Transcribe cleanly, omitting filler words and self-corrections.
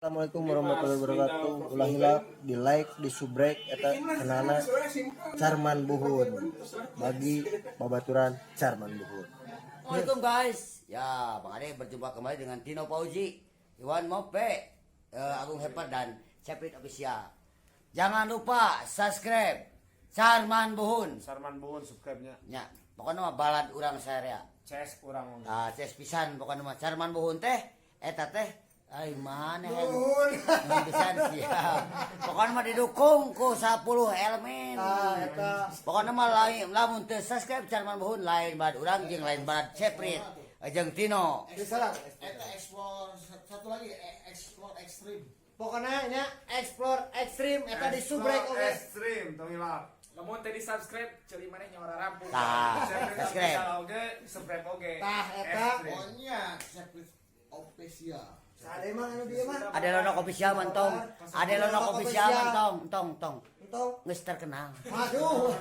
Assalamualaikum warahmatullahi wabarakatuh. Ulah hilap di like, di subrek eta kenana Carman Buhun. Bagi babaturan Carman Buhun. Assalamualaikum guys. Ya, Bang Ade berjumpa kembali dengan Tino Fauzi, Iwan Mope, Agung Hepat dan Ceprit Official. Jangan lupa subscribe Carman Buhun. Sarman Buhun subscribe-nya. Ya, pokoknya mah balad urang saya. CS urang. Ces pisan pokoknya mah Carman Buhun teh eta teh ai mana pisan siap. Pokoknya mah didukung ku 10 elemen. Pokoknya mah lamun teu subscribe Carman Buhun lain balad urang jeung lain balad Ceprit jeung Tino. Eta explore satu lagi explore extreme. Pokoknya nya explore extreme eta di subrek oke. Extreme tong hilap. Lamun teh di subscribe celi maneh nyora rampung. Tah, subscribe. Oke, subscribe oke. Tah eta pokoknya Ceprit Official. sare mah anu dieu mah. Ada lonok official mantong. Ada lonok official mantong, tong. Entong. Geus terkenal. Aduh.